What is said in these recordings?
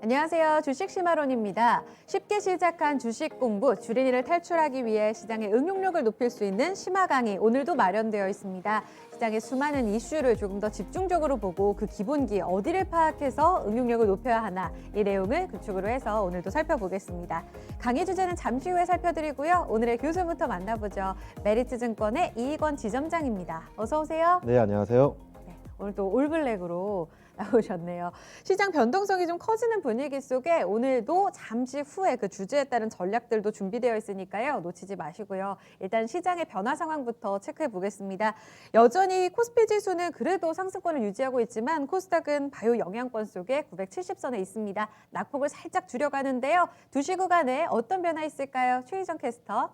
안녕하세요. 주식 시마론입니다. 쉽게 시작한 주식 공부, 주린이를 탈출하기 위해 시장의 응용력을 높일 수 있는 시마 강의 오늘도 마련되어 있습니다. 시장의 수많은 이슈를 조금 더 집중적으로 보고 그 기본기 어디를 파악해서 응용력을 높여야 하나 이 내용을 구축으로 해서 오늘도 살펴보겠습니다. 강의 주제는 잠시 후에 살펴드리고요. 오늘의 교수부터 만나보죠. 메리츠증권의 이익원 지점장입니다. 어서 오세요. 네, 안녕하세요. 네, 오늘 또 올블랙으로 나오셨네요. 시장 변동성이 좀 커지는 분위기 속에 오늘도 잠시 후에 그 주제에 따른 전략들도 준비되어 있으니까요. 놓치지 마시고요. 일단 시장의 변화 상황부터 체크해 보겠습니다. 여전히 코스피 지수는 그래도 상승권을 유지하고 있지만 코스닥은 바이오 영양권 속에 970선에 있습니다. 낙폭을 살짝 줄여가는데요. 2시 구간에 어떤 변화 있을까요? 최희정 캐스터.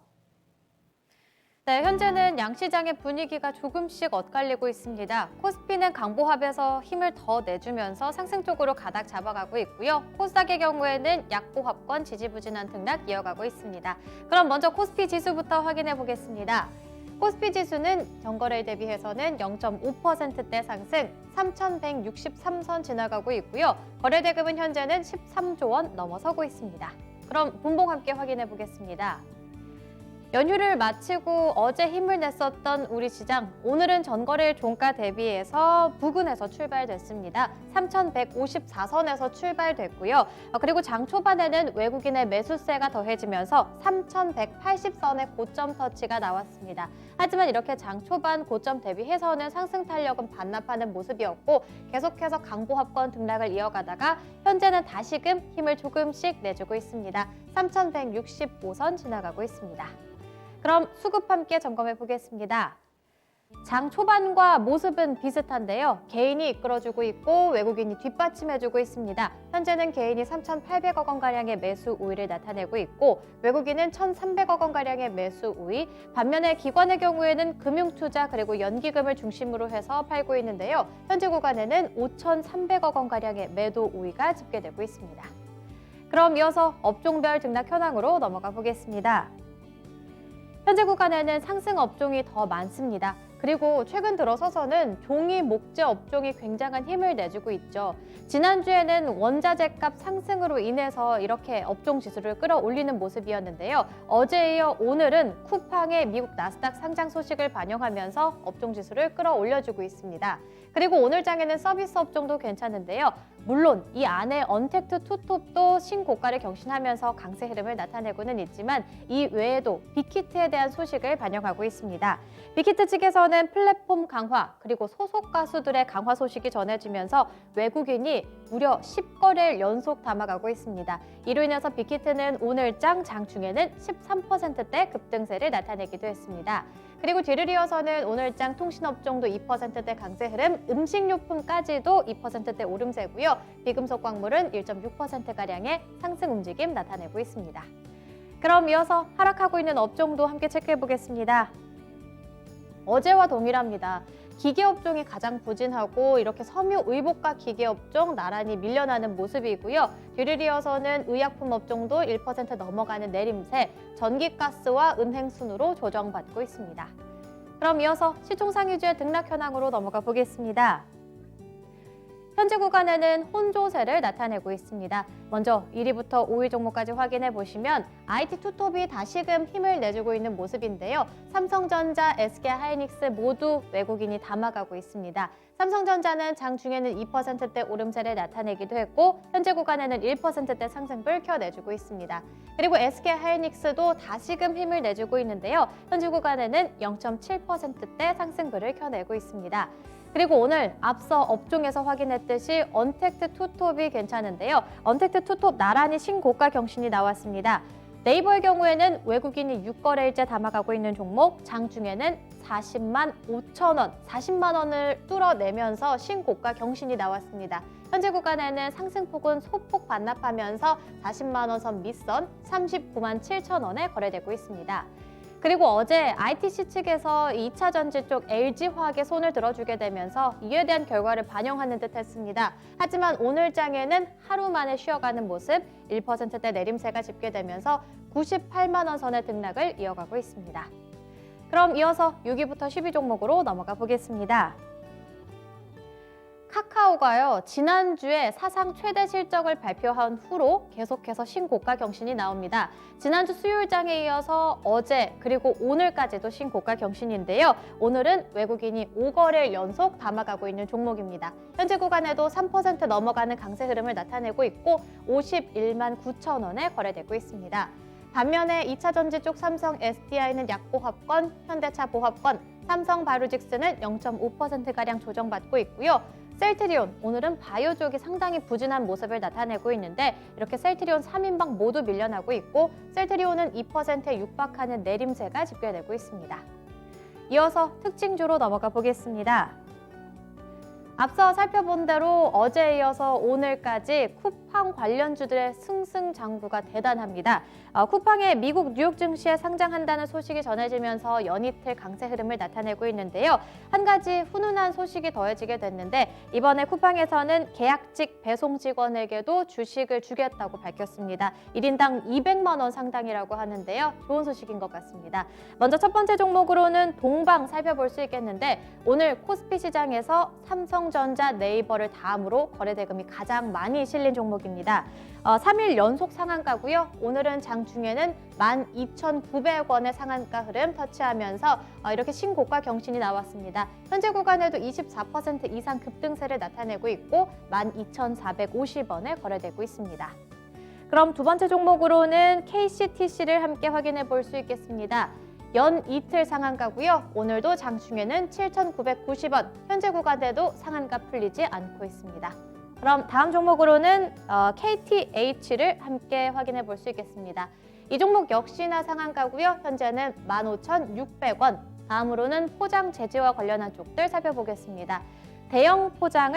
네, 현재는 양시장의 분위기가 조금씩 엇갈리고 있습니다. 코스피는 강보합에서 힘을 더 내주면서 상승 쪽으로 가닥 잡아가고 있고요. 코스닥의 경우에는 약보합권 지지부진한 등락 이어가고 있습니다. 그럼 먼저 코스피 지수부터 확인해 보겠습니다. 코스피 지수는 전거래일 대비해서는 0.5%대 상승 3,163선 지나가고 있고요. 거래대금은 현재는 13조 원 넘어서고 있습니다. 그럼 분봉 함께 확인해 보겠습니다. 연휴를 마치고 어제 힘을 냈었던 우리 시장, 오늘은 전거래일 종가 대비해서 부근에서 출발됐습니다. 3,154선에서 출발됐고요. 그리고 장 초반에는 외국인의 매수세가 더해지면서 3,180선의 고점 터치가 나왔습니다. 하지만 이렇게 장 초반 고점 대비해서는 상승 탄력은 반납하는 모습이었고 계속해서 강보합권 등락을 이어가다가 현재는 다시금 힘을 조금씩 내주고 있습니다. 3,165선 지나가고 있습니다. 그럼 수급 함께 점검해 보겠습니다. 장 초반과 모습은 비슷한데요. 개인이 이끌어주고 있고 외국인이 뒷받침해주고 있습니다. 현재는 개인이 3,800억 원가량의 매수 우위를 나타내고 있고 외국인은 1,300억 원가량의 매수 우위, 반면에 기관의 경우에는 금융투자 그리고 연기금을 중심으로 해서 팔고 있는데요. 현재 구간에는 5,300억 원가량의 매도 우위가 집계되고 있습니다. 그럼 이어서 업종별 등락 현황으로 넘어가 보겠습니다. 현재 구간에는 상승 업종이 더 많습니다. 그리고 최근 들어서서는 종이 목재 업종이 굉장한 힘을 내주고 있죠. 지난주에는 원자재 값 상승으로 인해서 이렇게 업종 지수를 끌어올리는 모습이었는데요. 어제에 이어 오늘은 쿠팡의 미국 나스닥 상장 소식을 반영하면서 업종 지수를 끌어올려주고 있습니다. 그리고 오늘 장에는 서비스 업종도 괜찮은데요. 물론 이 안에 언택트 투톱도 신고가를 경신하면서 강세 흐름을 나타내고는 있지만 이 외에도 빅히트에 대한 소식을 반영하고 있습니다. 빅히트 측에서는 플랫폼 강화 그리고 소속 가수들의 강화 소식이 전해지면서 외국인이 무려 10거래일 연속 담아가고 있습니다. 이로 인해서 빅히트는 오늘 장 중에는 13%대 급등세를 나타내기도 했습니다. 그리고 뒤를 이어서는 오늘장 통신업종도 2%대 강세 흐름, 음식료품까지도 2%대 오름세고요. 비금속 광물은 1.6%가량의 상승 움직임 나타내고 있습니다. 그럼 이어서 하락하고 있는 업종도 함께 체크해 보겠습니다. 어제와 동일합니다. 기계업종이 가장 부진하고 이렇게 섬유 의복과 기계업종 나란히 밀려나는 모습이고요. 뒤를 이어서는 의약품 업종도 1% 넘어가는 내림세, 전기가스와 은행 순으로 조정받고 있습니다. 그럼 이어서 시총상위주의 등락 현황으로 넘어가 보겠습니다. 현재 구간에는 혼조세를 나타내고 있습니다. 먼저 1위부터 5위 종목까지 확인해 보시면 IT 투톱이 다시금 힘을 내주고 있는 모습인데요. 삼성전자, SK하이닉스 모두 외국인이 담아가고 있습니다. 삼성전자는 장 중에는 2%대 오름세를 나타내기도 했고 현재 구간에는 1%대 상승을 켜내주고 있습니다. 그리고 SK하이닉스도 다시금 힘을 내주고 있는데요. 현재 구간에는 0.7%대 상승분을 켜내고 있습니다. 그리고 오늘 앞서 업종에서 확인했듯이 언택트 투톱이 괜찮은데요. 언택트 투톱 나란히 신고가 경신이 나왔습니다. 네이버의 경우에는 외국인이 6거래일째 담아가고 있는 종목, 장 중에는 40만 5천 원, 40만 원을 뚫어내면서 신고가 경신이 나왔습니다. 현재 구간에는 상승폭은 소폭 반납하면서 40만 원 선 밑선 39만 7천 원에 거래되고 있습니다. 그리고 어제 ITC 측에서 2차 전지 쪽 LG화학에 손을 들어주게 되면서 이에 대한 결과를 반영하는 듯 했습니다. 하지만 오늘 장에는 하루 만에 쉬어가는 모습, 1%대 내림세가 집계되면서 98만 원 선의 등락을 이어가고 있습니다. 그럼 이어서 6위부터 10위 종목으로 넘어가 보겠습니다. 카카오가요, 지난주에 사상 최대 실적을 발표한 후로 계속해서 신고가 경신이 나옵니다. 지난주 수요일장에 이어서 어제 그리고 오늘까지도 신고가 경신인데요. 오늘은 외국인이 5거래일 연속 담아가고 있는 종목입니다. 현재 구간에도 3% 넘어가는 강세 흐름을 나타내고 있고 51만 9천 원에 거래되고 있습니다. 반면에 2차전지 쪽 삼성 SDI는 약보합권, 현대차 보합권, 삼성 바이오로직스는 0.5%가량 조정받고 있고요. 셀트리온, 오늘은 바이오 쪽이 상당히 부진한 모습을 나타내고 있는데 이렇게 셀트리온 3인방 모두 밀려나고 있고 셀트리온은 2%에 육박하는 내림세가 집계되고 있습니다. 이어서 특징주로 넘어가 보겠습니다. 앞서 살펴본 대로 어제에 이어서 오늘까지 쿠팡 관련주들의 승승장구가 대단합니다. 쿠팡의 미국 뉴욕 증시에 상장한다는 소식이 전해지면서 연이틀 강세 흐름을 나타내고 있는데요. 한 가지 훈훈한 소식이 더해지게 됐는데 이번에 쿠팡에서는 계약직 배송 직원에게도 주식을 주겠다고 밝혔습니다. 1인당 200만 원 상당이라고 하는데요. 좋은 소식인 것 같습니다. 먼저 첫 번째 종목으로는 동방 살펴볼 수 있겠는데 오늘 코스피 시장에서 삼성전자, 네이버를 다음으로 거래 대금이 가장 많이 실린 종목입니다. 3일 연속 상한가고요. 오늘은 장중에는 12,900원의 상한가 흐름 터치하면서 이렇게 신고가 경신이 나왔습니다. 현재 구간에도 24% 이상 급등세를 나타내고 있고 12,450원에 거래되고 있습니다. 그럼 두 번째 종목으로는 KCTC를 함께 확인해 볼 수 있겠습니다. 연 이틀 상한가고요. 오늘도 장중에는 7,990원, 현재 구간에도 상한가 풀리지 않고 있습니다. 그럼 다음 종목으로는 KTH를 함께 확인해 볼 수 있겠습니다. 이 종목 역시나 상한가고요. 현재는 15,600원. 다음으로는 포장 재지와 관련한 쪽들 살펴보겠습니다. 대형 포장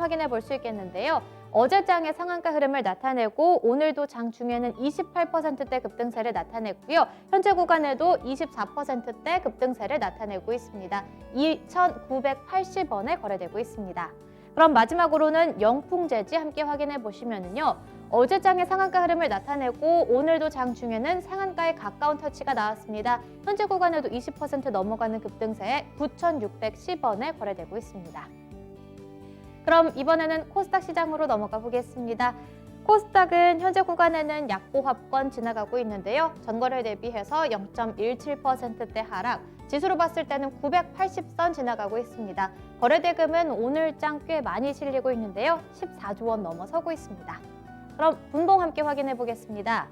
확인해 볼 수 있겠는데요. 어제장의 상한가 흐름을 나타내고 오늘도 장중에는 28%대 급등세를 나타냈고요. 현재 구간에도 24%대 급등세를 나타내고 있습니다. 2,980원에 거래되고 있습니다. 그럼 마지막으로는 영풍재지 함께 확인해 보시면요. 어제장의 상한가 흐름을 나타내고 오늘도 장중에는 상한가에 가까운 터치가 나왔습니다. 현재 구간에도 20% 넘어가는 급등세에 9,610원에 거래되고 있습니다. 그럼 이번에는 코스닥 시장으로 넘어가 보겠습니다. 코스닥은 현재 구간에는 약보합권 지나가고 있는데요. 전거래 대비해서 0.17%대 하락, 지수로 봤을 때는 980선 지나가고 있습니다. 거래 대금은 오늘장 꽤 많이 실리고 있는데요. 14조 원 넘어서고 있습니다. 그럼 분봉 함께 확인해 보겠습니다.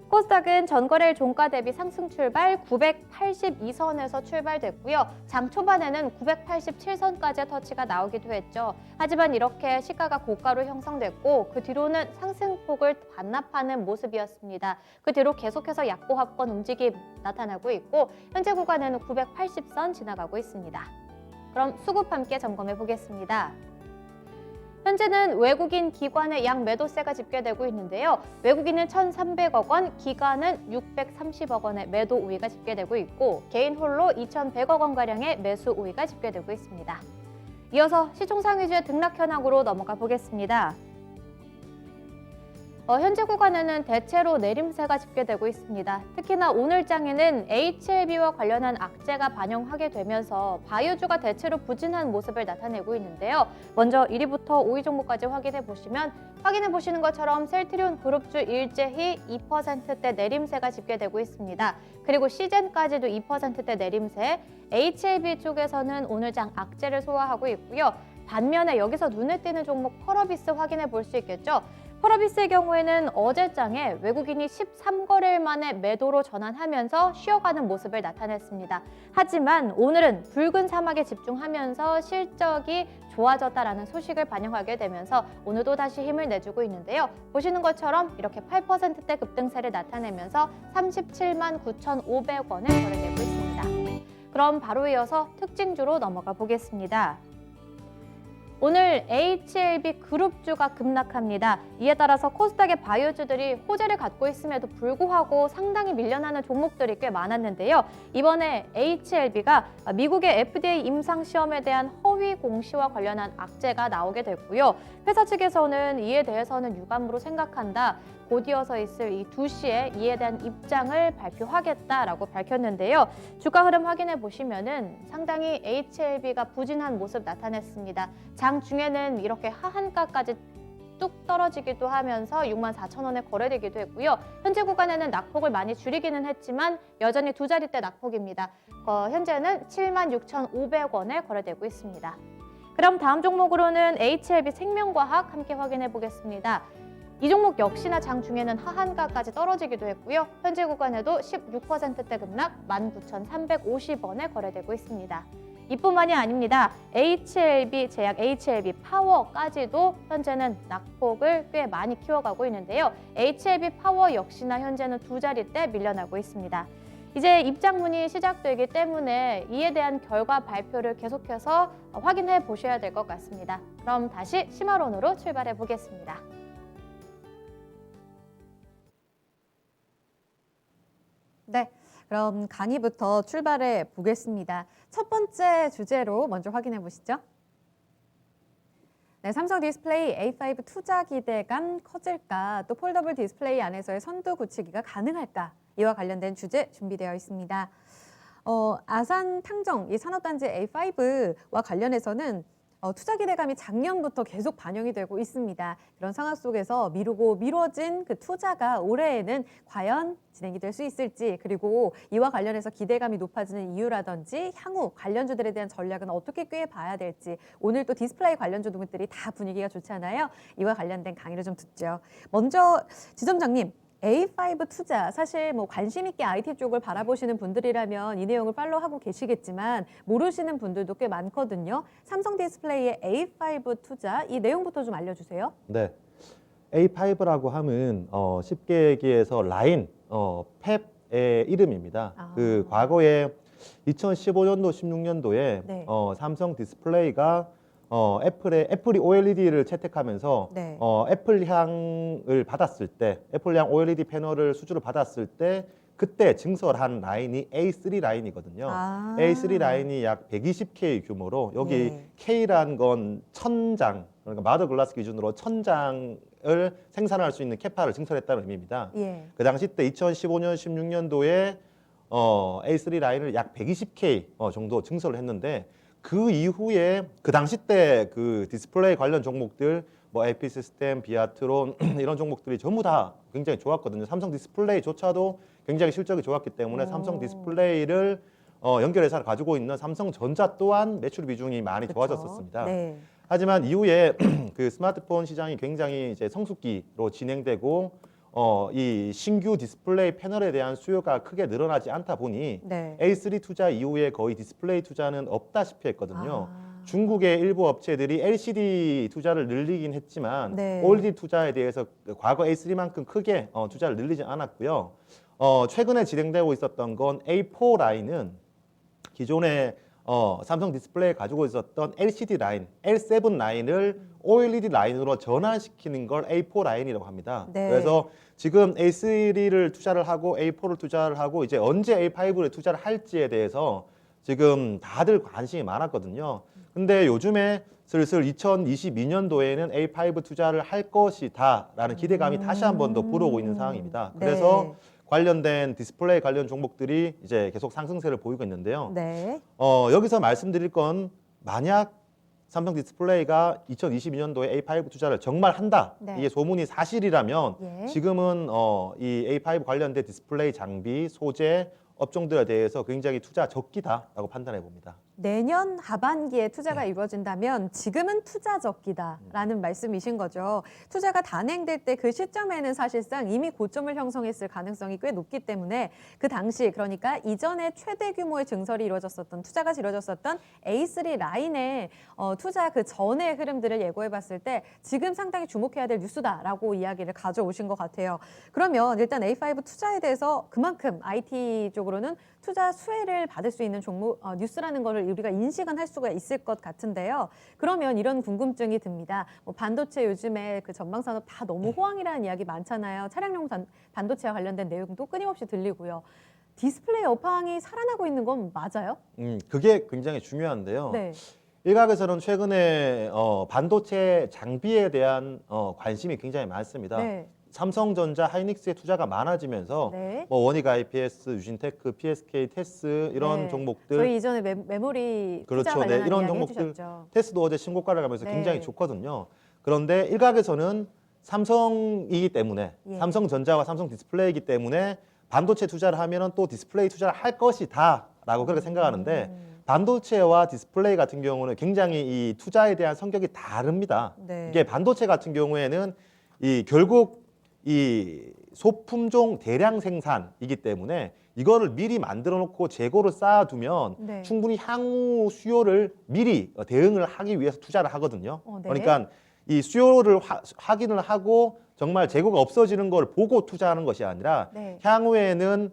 코스닥은 전거래일 종가 대비 상승 출발 982선에서 출발됐고요. 장 초반에는 987선까지의 터치가 나오기도 했죠. 하지만 이렇게 시가가 고가로 형성됐고 그 뒤로는 상승폭을 반납하는 모습이었습니다. 그 뒤로 계속해서 약보합권 움직임 나타나고 있고 현재 구간에는 980선 지나가고 있습니다. 그럼 수급 함께 점검해 보겠습니다. 현재는 외국인 기관의 양 매도세가 집계되고 있는데요. 외국인은 1,300억 원, 기관은 630억 원의 매도 우위가 집계되고 있고 개인 홀로 2,100억 원가량의 매수 우위가 집계되고 있습니다. 이어서 시총상 위주의 등락 현황으로 넘어가 보겠습니다. 현재 구간에는 대체로 내림세가 집계되고 있습니다. 특히나 오늘장에는 HLB와 관련한 악재가 반영하게 되면서 바이오주가 대체로 부진한 모습을 나타내고 있는데요. 먼저 1위부터 5위 종목까지 확인해 보시는 것처럼 셀트리온 그룹주 일제히 2%대 내림세가 집계되고 있습니다. 그리고 시젠까지도 2%대 내림세, HLB 쪽에서는 오늘장 악재를 소화하고 있고요. 반면에 여기서 눈에 띄는 종목 펄어비스 확인해 볼 수 있겠죠. 펄어비스의 경우에는 어제장에 외국인이 13거래일 만에 매도로 전환하면서 쉬어가는 모습을 나타냈습니다. 하지만 오늘은 붉은 사막에 집중하면서 실적이 좋아졌다라는 소식을 반영하게 되면서 오늘도 다시 힘을 내주고 있는데요. 보시는 것처럼 이렇게 8%대 급등세를 나타내면서 37만 9,500원에 거래되고 있습니다. 그럼 바로 이어서 특징주로 넘어가 보겠습니다. 오늘 HLB 그룹주가 급락합니다. 이에 따라서 코스닥의 바이오주들이 호재를 갖고 있음에도 불구하고 상당히 밀려나는 종목들이 꽤 많았는데요. 이번에 HLB가 미국의 FDA 임상시험에 대한 허위 공시와 관련한 악재가 나오게 됐고요. 회사 측에서는 이에 대해서는 유감으로 생각한다. 곧 이어서 있을 이 2시에 이에 대한 입장을 발표하겠다라고 밝혔는데요. 주가 흐름 확인해 보시면은 상당히 HLB가 부진한 모습 나타냈습니다. 장 중에는 이렇게 하한가까지 뚝 떨어지기도 하면서 64,000원에 거래되기도 했고요. 현재 구간에는 낙폭을 많이 줄이기는 했지만 여전히 두 자릿대 낙폭입니다. 현재는 76,500원에 거래되고 있습니다. 그럼 다음 종목으로는 HLB 생명과학 함께 확인해 보겠습니다. 이 종목 역시나 장 중에는 하한가까지 떨어지기도 했고요. 현재 구간에도 16%대 급락 19,350원에 거래되고 있습니다. 이뿐만이 아닙니다. HLB 제약, HLB 파워까지도 현재는 낙폭을 꽤 많이 키워가고 있는데요. HLB 파워 역시나 현재는 두 자릿대 밀려나고 있습니다. 이제 입장문이 시작되기 때문에 이에 대한 결과 발표를 계속해서 확인해 보셔야 될 것 같습니다. 그럼 다시 심화론으로 출발해 보겠습니다. 네, 그럼 강의부터 출발해 보겠습니다. 첫 번째 주제로 먼저 확인해 보시죠. 네, 삼성 디스플레이 A5 투자 기대감 커질까? 또 폴더블 디스플레이 안에서의 선두 굳히기가 가능할까? 이와 관련된 주제 준비되어 있습니다. 아산 탕정 이 산업단지 A5와 관련해서는 투자 기대감이 작년부터 계속 반영이 되고 있습니다. 그런 상황 속에서 미루고 미뤄진 그 투자가 올해에는 과연 진행이 될 수 있을지, 그리고 이와 관련해서 기대감이 높아지는 이유라든지 향후 관련주들에 대한 전략은 어떻게 꿰봐야 될지, 오늘 또 디스플레이 관련주 등들이 다 분위기가 좋잖아요. 이와 관련된 강의를 좀 듣죠. 먼저 지점장님, A5 투자, 사실 뭐 관심 있게 IT 쪽을 바라보시는 분들이라면 이 내용을 팔로우하고 계시겠지만 모르시는 분들도 꽤 많거든요. 삼성 디스플레이의 A5 투자, 이 내용부터 좀 알려주세요. 네, A5라고 하면 쉽게 얘기해서 라인, 펩의 이름입니다. 아. 그 과거에 2015년도, 16년도에 네. 삼성 디스플레이가 애플이 OLED를 채택하면서 네. 애플향을 받았을 때, 애플향 OLED 패널을 수주를 받았을 때 그때 증설한 라인이 A3 라인이거든요. 아. A3 라인이 약 120K 규모로, 여기 예. K란 건 1000장, 그러니까 마더 글라스 기준으로 1000장을 생산할 수 있는 캐파를 증설했다는 의미입니다. 예. 그 당시 때 2015년, 16년도에 A3 라인을 약 120K 정도 증설을 했는데, 그 이후에 그 당시 때 그 디스플레이 관련 종목들 뭐 AP 시스템, 비아트론 이런 종목들이 전부 다 굉장히 좋았거든요. 삼성 디스플레이조차도 굉장히 실적이 좋았기 때문에 오. 삼성 디스플레이를 연결회사를 가지고 있는 삼성전자 또한 매출 비중이 많이 그쵸? 좋아졌었습니다. 네. 하지만 이후에 그 스마트폰 시장이 굉장히 이제 성숙기로 진행되고 이 신규 디스플레이 패널에 대한 수요가 크게 늘어나지 않다 보니 네. A3 투자 이후에 거의 디스플레이 투자는 없다시피 했거든요. 아. 중국의 일부 업체들이 LCD 투자를 늘리긴 했지만 네. OLED 투자에 대해서 과거 A3만큼 크게 투자를 늘리지 않았고요. 최근에 진행되고 있었던 건 A4 라인은 기존에 삼성 디스플레이 가지고 있었던 LCD 라인, L7 라인을 OLED 라인으로 전환시키는 걸 A4 라인이라고 합니다. 네. 그래서 지금 A3를 투자를 하고 A4를 투자를 하고 이제 언제 A5를 투자를 할지에 대해서 지금 다들 관심이 많았거든요. 근데 요즘에 슬슬 2022년도에는 A5 투자를 할 것이다라는 기대감이 다시 한 번 더 불어오고 있는 상황입니다. 그래서 네. 관련된 디스플레이 관련 종목들이 이제 계속 상승세를 보이고 있는데요. 네. 여기서 말씀드릴 건, 만약 삼성 디스플레이가 2022년도에 A5 투자를 정말 한다, 네. 이게 소문이 사실이라면 예. 지금은 이 A5 관련된 디스플레이 장비, 소재 업종들에 대해서 굉장히 투자 적기다라고 판단해 봅니다. 내년 하반기에 투자가 이루어진다면 지금은 투자 적기다라는 말씀이신 거죠. 투자가 단행될 때 그 시점에는 사실상 이미 고점을 형성했을 가능성이 꽤 높기 때문에 그 당시, 그러니까 이전에 최대 규모의 증설이 이루어졌었던, 투자가 이루어졌었던 A3 라인의 투자 그 전의 흐름들을 예고해 봤을 때 지금 상당히 주목해야 될 뉴스다라고 이야기를 가져오신 것 같아요. 그러면 일단 A5 투자에 대해서 그만큼 IT 쪽으로는 투자 수혜를 받을 수 있는 종목 뉴스라는 거를 우리가 인식은 할 수가 있을 것 같은데요. 그러면 이런 궁금증이 듭니다. 뭐 반도체 요즘에 그 전방 산업 다 너무 호황이라는 이야기 많잖아요. 차량용 반도체와 관련된 내용도 끊임없이 들리고요. 디스플레이 업황이 살아나고 있는 건 맞아요? 그게 굉장히 중요한데요. 네. 일각에서는 최근에 반도체 장비에 대한 관심이 굉장히 많습니다. 네. 삼성전자, 하이닉스의 투자가 많아지면서 네. 뭐 원익 IPS, 유진테크, PSK, 테스 이런 네. 종목들 저희 이전에 메모리 투자 그렇죠. 관련한 이런 이야기 종목들 해주셨죠. 테스도 어제 신고가를 가면서 네. 굉장히 좋거든요. 그런데 일각에서는 삼성이기 때문에 예. 삼성전자와 삼성 디스플레이이기 때문에 반도체 투자를 하면은 또 디스플레이 투자를 할 것이다라고 그렇게 생각하는데 반도체와 디스플레이 같은 경우는 굉장히 이 투자에 대한 성격이 다릅니다. 네. 이게 반도체 같은 경우에는 이 결국 이 소품종 대량 생산이기 때문에 이거를 미리 만들어 놓고 재고를 쌓아두면 네. 충분히 향후 수요를 미리 대응을 하기 위해서 투자를 하거든요. 네. 그러니까 이 수요를 확인을 하고 정말 재고가 없어지는 걸 보고 투자하는 것이 아니라 네. 향후에는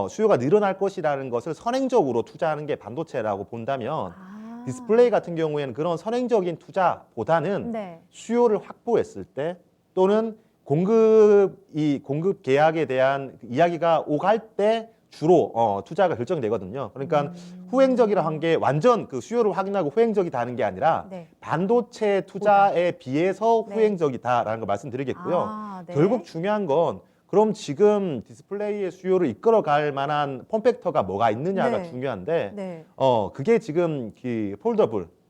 수요가 늘어날 것이라는 것을 선행적으로 투자하는 게 반도체라고 본다면 아. 디스플레이 같은 경우에는 그런 선행적인 투자보다는 네. 수요를 확보했을 때 또는 공급 계약에 대한 이야기가 오갈 때 주로 투자가 결정되거든요. 그러니까 후행적이라 한 게 완전 그 수요를 확인하고 후행적이다는 게 아니라 네. 반도체 투자에 비해서 네. 후행적이다라는 걸 말씀드리겠고요. 아, 네. 결국 중요한 건 그럼 지금 디스플레이의 수요를 이끌어갈 만한 폼팩터가 뭐가 있느냐가 네. 중요한데 네. 그게 지금 그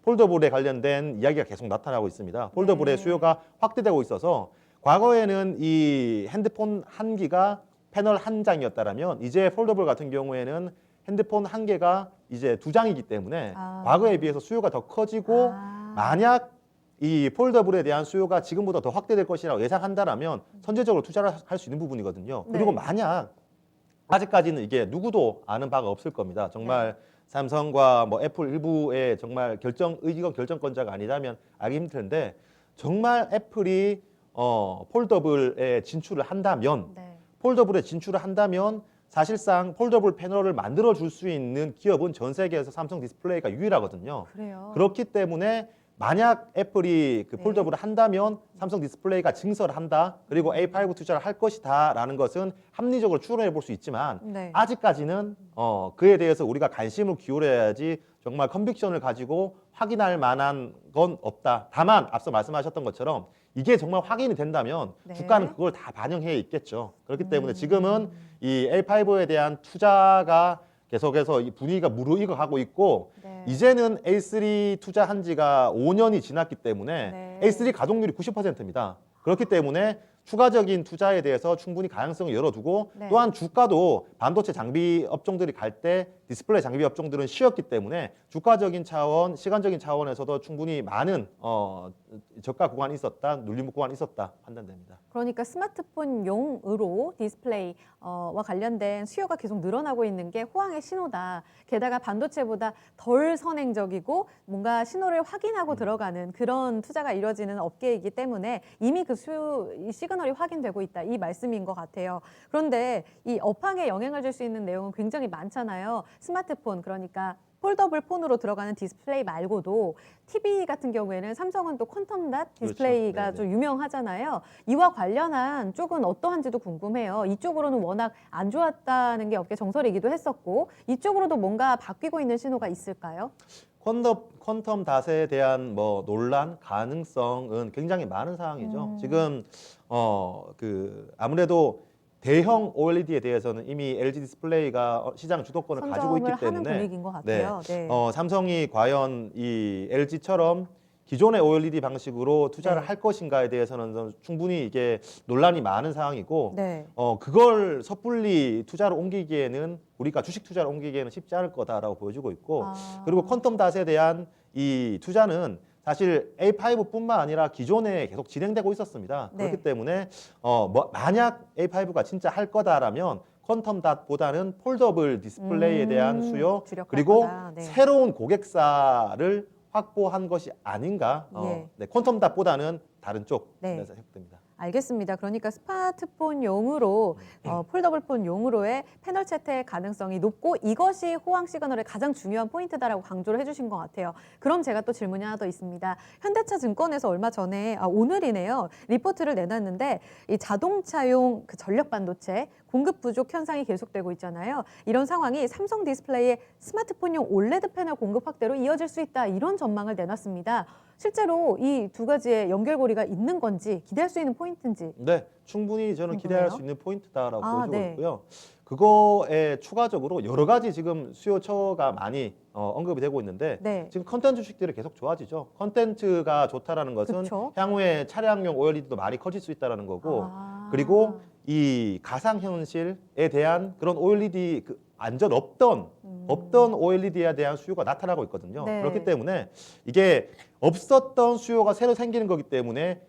폴더블에 관련된 이야기가 계속 나타나고 있습니다. 폴더블의 네. 수요가 확대되고 있어서 과거에는 이 핸드폰 한 기가 패널 한 장이었다라면 이제 폴더블 같은 경우에는 핸드폰 한 개가 이제 두 장이기 때문에 아. 과거에 비해서 수요가 더 커지고 아. 만약 이 폴더블에 대한 수요가 지금보다 더 확대될 것이라고 예상한다라면 선제적으로 투자를 할 수 있는 부분이거든요. 그리고 네. 만약 아직까지는 이게 누구도 아는 바가 없을 겁니다. 정말 네. 삼성과 뭐 애플 일부의 정말 의기권 결정권자가 아니라면 알기 힘들 텐데 정말 애플이 폴더블에 진출을 한다면 네. 폴더블에 진출을 한다면 사실상 폴더블 패널을 만들어 줄 수 있는 기업은 전 세계에서 삼성 디스플레이가 유일하거든요. 그래요. 그렇기 때문에 만약 애플이 그 네. 폴더블을 한다면 삼성 디스플레이가 증설을 한다. 그리고 A5 투자를 할 것이다라는 것은 합리적으로 추론해 볼 수 있지만 네. 아직까지는 그에 대해서 우리가 관심을 기울여야지 정말 컨빅션을 가지고 확인할 만한 건 없다. 다만 앞서 말씀하셨던 것처럼 이게 정말 확인이 된다면 네. 주가는 그걸 다 반영해 있겠죠. 그렇기 때문에 지금은 이 A5에 대한 투자가 계속해서 이 분위기가 무르익어 가고 있고 네. 이제는 A3 투자한 지가 5년이 지났기 때문에 네. A3 가동률이 90%입니다. 그렇기 때문에 추가적인 투자에 대해서 충분히 가능성을 열어두고 네. 또한 주가도 반도체 장비 업종들이 갈 때 디스플레이 장비 업종들은 쉬었기 때문에 주가적인 차원, 시간적인 차원에서도 충분히 많은 저가 구간이 있었다, 눌림목 구간이 있었다 판단됩니다. 그러니까 스마트폰용으로 디스플레이와 관련된 수요가 계속 늘어나고 있는 게 호황의 신호다. 게다가 반도체보다 덜 선행적이고 뭔가 신호를 확인하고 들어가는 그런 투자가 이루어지는 업계이기 때문에 이미 그 이 시그널이 확인되고 있다. 이 말씀인 것 같아요. 그런데 이 업황에 영향을 줄 수 있는 내용은 굉장히 많잖아요. 스마트폰, 그러니까 폴더블 폰으로 들어가는 디스플레이 말고도 TV 같은 경우에는 삼성은 또 퀀텀닷 디스플레이가 그렇죠. 좀 유명하잖아요. 이와 관련한 쪽은 어떠한지도 궁금해요. 이쪽으로는 워낙 안 좋았다는 게 업계 정설이기도 했었고 이쪽으로도 뭔가 바뀌고 있는 신호가 있을까요? 퀀텀 닷에 대한 뭐 논란 가능성은 굉장히 많은 상황이죠. 지금 아무래도 대형 OLED에 대해서는 이미 LG 디스플레이가 시장 주도권을 가지고 있기 선점을 하는 때문에 분위기인 것 같아요. 네. 삼성이 과연 이 LG처럼 기존의 OLED 방식으로 투자를 네. 할 것인가에 대해서는 충분히 이게 논란이 많은 상황이고 네. 그걸 섣불리 투자로 옮기기에는 우리가 주식 투자로 옮기기에는 쉽지 않을 거다라고 보여지고 있고 그리고 퀀텀 닷에 대한 이 투자는 사실 A5뿐만 아니라 기존에 계속 진행되고 있었습니다. 네. 그렇기 때문에 만약 A5가 진짜 할 거다라면 퀀텀 닷보다는 폴더블 디스플레이에 대한 수요 주력할 그리고 거다. 네. 새로운 고객사를 확보한 것이 아닌가. 예. 네, 퀀텀 닷보다는 다른 쪽 네. 그래서 생각됩니다. 알겠습니다. 그러니까 스마트폰용으로 폴더블 폰용으로의 패널 채택 가능성이 높고 이것이 호황 시그널의 가장 중요한 포인트다라고 강조를 해주신 것 같아요. 그럼 제가 또 질문이 하나 더 있습니다. 현대차 증권에서 얼마 전에 오늘이네요. 리포트를 내놨는데 이 자동차용 그 전력 반도체 공급 부족 현상이 계속되고 있잖아요. 이런 상황이 삼성 디스플레이의 스마트폰용 올레드 패널 공급 확대로 이어질 수 있다. 이런 전망을 내놨습니다. 실제로 이 두 가지의 연결고리가 있는 건지 기대할 수 있는 포인트인지. 네, 충분히 저는 기대할 궁금해요. 수 있는 포인트다라고 보여지고 네. 있고요. 그거에 추가적으로 여러 가지 지금 수요처가 많이 언급이 되고 있는데 네. 지금 컨텐츠 주식들이 계속 좋아지죠. 컨텐츠가 좋다라는 것은 그쵸. 향후에 차량용 OLED도 많이 커질 수 있다는 거고 그리고 이 가상현실에 대한 그런 OLED 안전 없던 OLED에 대한 수요가 나타나고 있거든요. 네. 그렇기 때문에 이게 없었던 수요가 새로 생기는 거기 때문에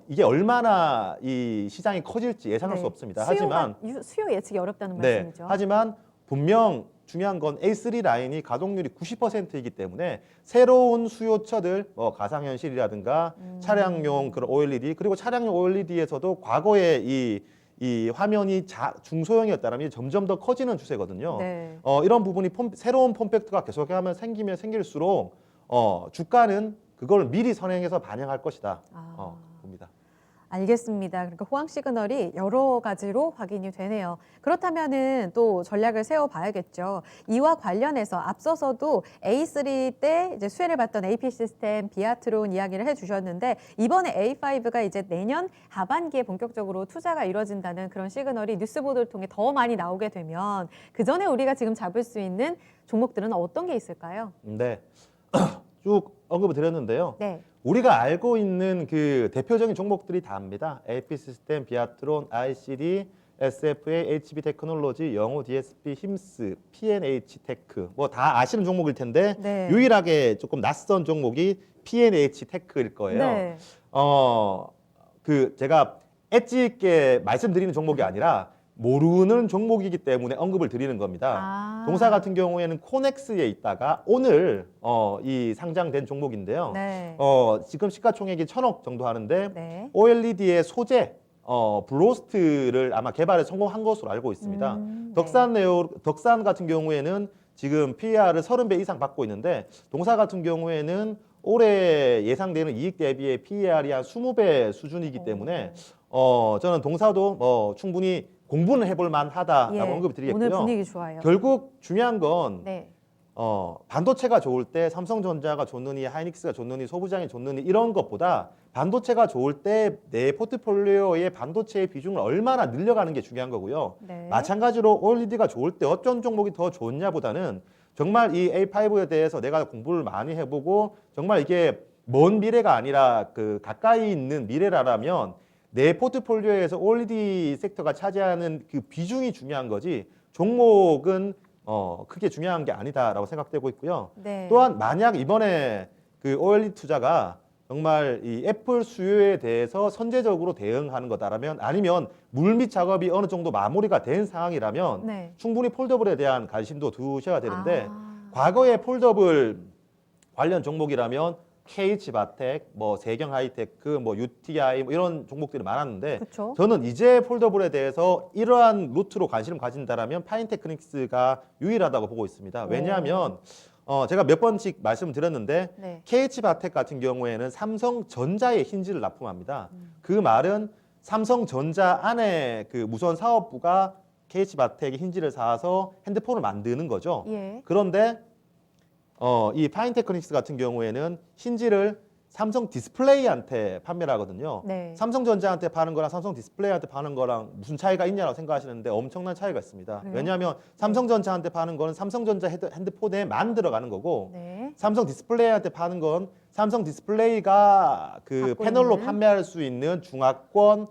이게 얼마나 이 시장이 커질지 예상할 수 없습니다. 하지만 수요 예측이 어렵다는 네, 말씀이죠. 하지만 분명 중요한 건 A3 라인이 가동률이 90%이기 때문에 새로운 수요처들 가상현실이라든가 차량용 그런 OLED 그리고 차량용 OLED에서도 과거에 이 화면이 중소형이었다면 이제 점점 더 커지는 추세거든요. 네. 이런 부분이 새로운 폼팩트가 계속하면 생기면 생길수록 주가는 그걸 미리 선행해서 반영할 것이다. 봅니다. 알겠습니다. 그러니까 호황 시그널이 여러 가지로 확인이 되네요. 그렇다면은 또 전략을 세워봐야겠죠. 이와 관련해서 앞서서도 A3 때 이제 수혜를 봤던 AP 시스템, 비아트론 이야기를 해주셨는데 이번에 A5가 이제 내년 하반기에 본격적으로 투자가 이루어진다는 그런 시그널이 뉴스 보도를 통해 더 많이 나오게 되면 그 전에 우리가 지금 잡을 수 있는 종목들은 어떤 게 있을까요? 네, 쭉 언급을 드렸는데요. 네. 우리가 알고 있는 그 대표적인 종목들이 다입니다. AP 시스템, 비아트론, ICD, SFA, HB 테크놀로지, 영호 DSP, 힘스, PNH 테크 뭐 다 아시는 종목일 텐데 네. 유일하게 조금 낯선 종목이 PNH 테크일 거예요. 네. 제가 엣지 있게 말씀드리는 종목이 아니라 모르는 종목이기 때문에 언급을 드리는 겁니다. 동사 같은 경우에는 코넥스에 있다가 오늘 이 상장된 종목인데요. 네. 지금 시가총액이 1,000억 정도 하는데 네. OLED의 소재 블로스트를 아마 개발에 성공한 것으로 알고 있습니다. 덕산 같은 경우에는 지금 PER을 30배 이상 받고 있는데 동사 같은 경우에는 올해 예상되는 이익 대비의 PER이 한 20배 수준이기 때문에 저는 동사도 충분히 공부는 해볼 만하다라고 언급을 드리겠고요. 오늘 분위기 좋아요. 결국 중요한 건 네. 반도체가 좋을 때 삼성전자가 좋느니 하이닉스가 좋느니 소부장이 좋느니 이런 것보다 반도체가 좋을 때 내 포트폴리오의 반도체의 비중을 얼마나 늘려가는 게 중요한 거고요. 네. 마찬가지로 OLED가 좋을 때 어떤 종목이 더 좋냐보다는 정말 이 A5에 대해서 내가 공부를 많이 해보고 정말 이게 먼 미래가 아니라 그 가까이 있는 미래라면 내 포트폴리오에서 OLED 섹터가 차지하는 그 비중이 중요한 거지 종목은 크게 중요한 게 아니다라고 생각되고 있고요. 네. 또한 만약 이번에 그 OLED 투자가 정말 이 애플 수요에 대해서 선제적으로 대응하는 거다라면 아니면 물밑 작업이 어느 정도 마무리가 된 상황이라면 네. 충분히 폴더블에 대한 관심도 두셔야 되는데 과거에 폴더블 관련 종목이라면 KH바텍, 뭐 세경하이테크, 뭐 UTI 뭐 이런 종목들이 많았는데 그쵸? 저는 이제 폴더블에 대해서 이러한 루트로 관심을 가진다라면 파인테크닉스가 유일하다고 보고 있습니다. 왜냐하면 제가 몇 번씩 말씀드렸는데 네. KH바텍 같은 경우에는 삼성전자의 힌지를 납품합니다. 그 말은 삼성전자 안에 그 무선 사업부가 KH바텍의 힌지를 사서 핸드폰을 만드는 거죠. 예. 그런데 이 파인테크닉스 같은 경우에는 힌지를 삼성 디스플레이한테 판매를 하거든요. 네. 삼성전자한테 파는 거랑 삼성 디스플레이한테 파는 거랑 무슨 차이가 있냐고 생각하시는데 엄청난 차이가 있습니다. 그래요? 왜냐하면 삼성전자한테 파는 거는 삼성전자 핸드폰에만 들어가는 거고 네. 삼성 디스플레이한테 파는 건 삼성 디스플레이가 그 갖고 패널로 있는? 판매할 수 있는 중화권,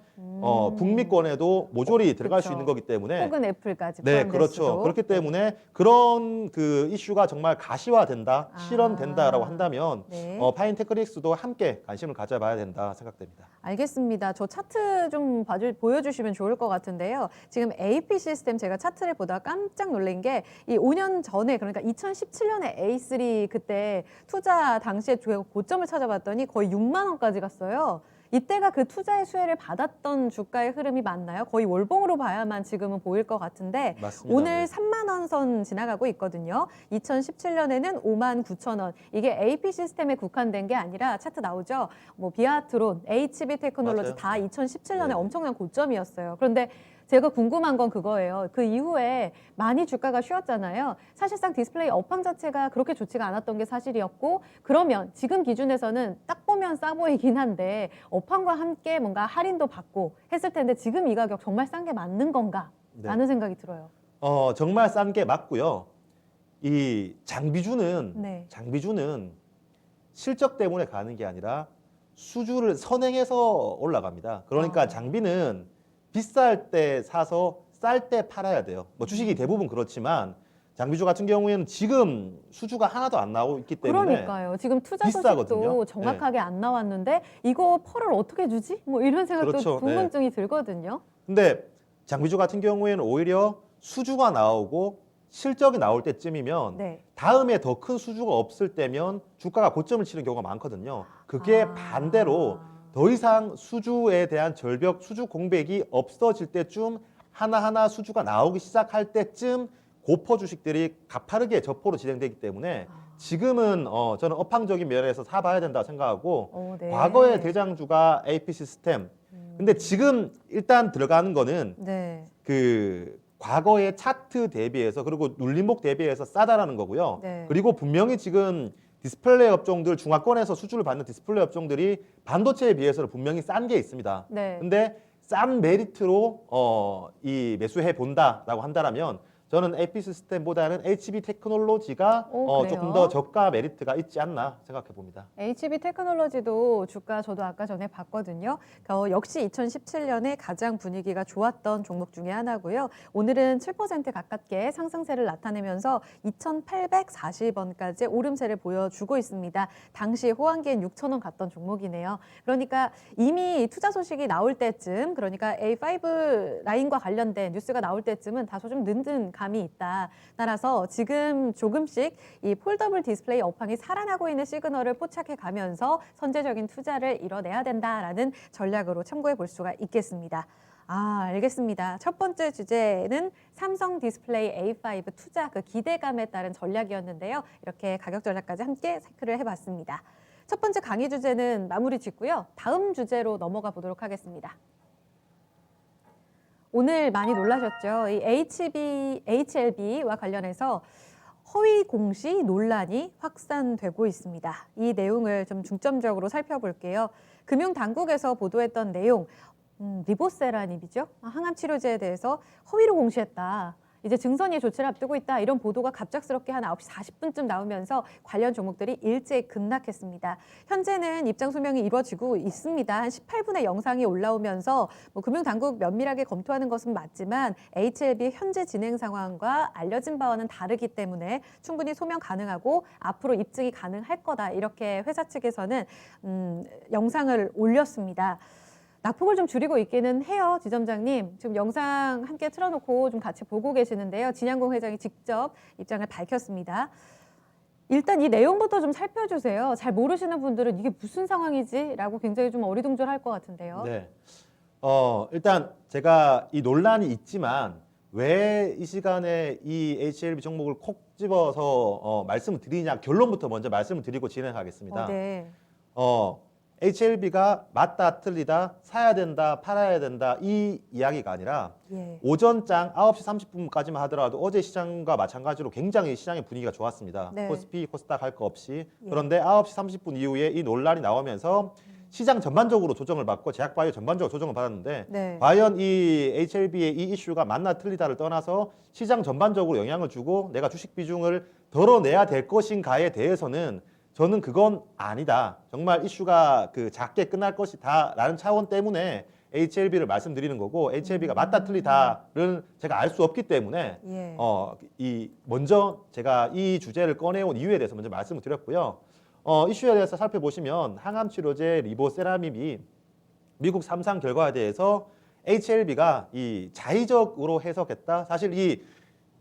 북미권에도 모조리 들어갈 수 그쵸. 있는 거기 때문에 혹은 애플까지 네, 포함될 그렇죠. 수도. 그렇기 때문에 그런 그 이슈가 정말 가시화된다, 아. 실현된다라고 한다면 네. 파인테크닉스도 함께 관심을 가져봐야 된다 생각됩니다. 알겠습니다. 저 차트 좀 보여주시면 좋을 것 같은데요. 지금 AP 시스템 제가 차트를 보다 깜짝 놀란 게 이 5년 전에 그러니까 2017년에 A3 그때 투자 당시에 고점을 찾아봤더니 거의 6만 원까지 갔어요. 이때가 그 투자의 수혜를 받았던 주가의 흐름이 맞나요? 거의 월봉으로 봐야만 지금은 보일 것 같은데 맞습니다. 오늘 네. 3만 원 선 지나가고 있거든요. 2017년에는 5만 9천 원. 이게 AP 시스템에 국한된 게 아니라 차트 나오죠. 뭐 비아트론, HB 테크놀로지 맞아요. 다 2017년에 네. 엄청난 고점이었어요. 그런데 제가 궁금한 건 그거예요. 그 이후에 많이 주가가 쉬었잖아요. 사실상 디스플레이 업황 자체가 그렇게 좋지가 않았던 게 사실이었고 그러면 지금 기준에서는 딱 보면 싸 보이긴 한데 업황과 함께 뭔가 할인도 받고 했을 텐데 지금 이 가격 정말 싼 게 맞는 건가? 네. 라는 생각이 들어요. 정말 싼 게 맞고요. 이 장비주는 네. 실적 때문에 가는 게 아니라 수주를 선행해서 올라갑니다. 그러니까 아. 장비는 비쌀 때 사서 쌀 때 팔아야 돼요. 뭐 주식이 대부분 그렇지만 장비주 같은 경우에는 지금 수주가 하나도 안 나오고 있기 때문에 그러니까요. 지금 투자 비싸거든요. 소식도 정확하게 안 나왔는데 이거 펄을 어떻게 주지? 뭐 이런 생각도 그렇죠. 궁금증이 들거든요. 근데 장비주 같은 경우에는 오히려 수주가 나오고 실적이 나올 때쯤이면 네. 다음에 더 큰 수주가 없을 때면 주가가 고점을 치는 경우가 많거든요. 그게 아. 반대로 더 이상 수주에 대한 절벽, 수주 공백이 없어질 때쯤 하나하나 수주가 나오기 시작할 때쯤 고퍼 주식들이 가파르게 저포로 진행되기 때문에 지금은 저는 업황적인 면에서 사봐야 된다고 생각하고 네. 과거의 대장주가 AP 시스템. 근데 지금 일단 들어가는 거는 네. 그 과거의 차트 대비해서 그리고 눌림목 대비해서 싸다라는 거고요. 네. 그리고 분명히 지금 디스플레이 업종들 중화권에서 수주를 받는 디스플레이 업종들이 반도체에 비해서는 분명히 싼 게 있습니다. 네. 근데 싼 메리트로 이 매수해 본다라고 한다라면 저는 AP 시스템보다는 HB 테크놀로지가 그래요? 조금 더 저가 메리트가 있지 않나 생각해 봅니다. HB 테크놀로지도 주가 저도 아까 전에 봤거든요. 역시 2017년에 가장 분위기가 좋았던 종목 중에 하나고요. 오늘은 7% 가깝게 상승세를 나타내면서 2,840원까지 오름세를 보여주고 있습니다. 당시 호황기엔 6,000원 갔던 종목이네요. 그러니까 이미 투자 소식이 나올 때쯤, 그러니까 A5 라인과 관련된 뉴스가 나올 때쯤은 다소 좀 늦은 감이 있다. 따라서 지금 조금씩 이 폴더블 디스플레이 업황이 살아나고 있는 시그널을 포착해 가면서 선제적인 투자를 이뤄내야 된다라는 전략으로 참고해 볼 수가 있겠습니다. 알겠습니다. 첫 번째 주제는 삼성 디스플레이 A5 투자 그 기대감에 따른 전략이었는데요. 이렇게 가격 전략까지 함께 체크를 해봤습니다. 첫 번째 강의 주제는 마무리 짓고요. 다음 주제로 넘어가 보도록 하겠습니다. 오늘 많이 놀라셨죠? 이 HLB와 관련해서 허위 공시 논란이 확산되고 있습니다. 이 내용을 좀 중점적으로 살펴볼게요. 금융당국에서 보도했던 내용, 리보세라닙이죠. 항암 치료제에 대해서 허위로 공시했다. 이제 증선이의 조치를 앞두고 있다. 이런 보도가 갑작스럽게 한 9시 40분쯤 나오면서 관련 종목들이 일제히 급락했습니다. 현재는 입장 소명이 이루어지고 있습니다. 한 18분의 영상이 올라오면서 금융당국 면밀하게 검토하는 것은 맞지만 HLB의 현재 진행 상황과 알려진 바와는 다르기 때문에 충분히 소명 가능하고 앞으로 입증이 가능할 거다. 이렇게 회사 측에서는 영상을 올렸습니다. 낙폭을 좀 줄이고 있기는 해요, 지점장님. 지금 영상 함께 틀어놓고 좀 같이 보고 계시는데요. 진양공 회장이 직접 입장을 밝혔습니다. 일단 이 내용부터 좀 살펴주세요. 잘 모르시는 분들은 이게 무슨 상황이지? 라고 굉장히 좀 어리둥절할 것 같은데요. 네. 일단 제가 이 논란이 있지만 왜 이 시간에 이 HLB 종목을 콕 집어서 말씀을 드리냐 결론부터 먼저 말씀을 드리고 진행하겠습니다. 네. HLB가 맞다 틀리다 사야 된다 팔아야 된다 이 이야기가 아니라 예. 오전장 9시 30분까지만 하더라도 어제 시장과 마찬가지로 굉장히 시장의 분위기가 좋았습니다. 네. 코스피, 코스닥 할 거 없이. 예. 그런데 9시 30분 이후에 이 논란이 나오면서 시장 전반적으로 조정을 받고 제약바이오 전반적으로 조정을 받았는데 네. 과연 이 HLB의 이 이슈가 맞나 틀리다를 떠나서 시장 전반적으로 영향을 주고 내가 주식 비중을 덜어내야 될 것인가에 대해서는 저는 그건 아니다. 정말 이슈가 그 작게 끝날 것이다라는 차원 때문에 HLB를 말씀드리는 거고 HLB가 맞다 틀리다를 제가 알 수 없기 때문에 예. 먼저 제가 이 주제를 꺼내온 이유에 대해서 먼저 말씀을 드렸고요. 이슈에 대해서 살펴보시면 항암 치료제 리보세라밈이 미국 3상 결과에 대해서 HLB가 이 자의적으로 해석했다. 사실 이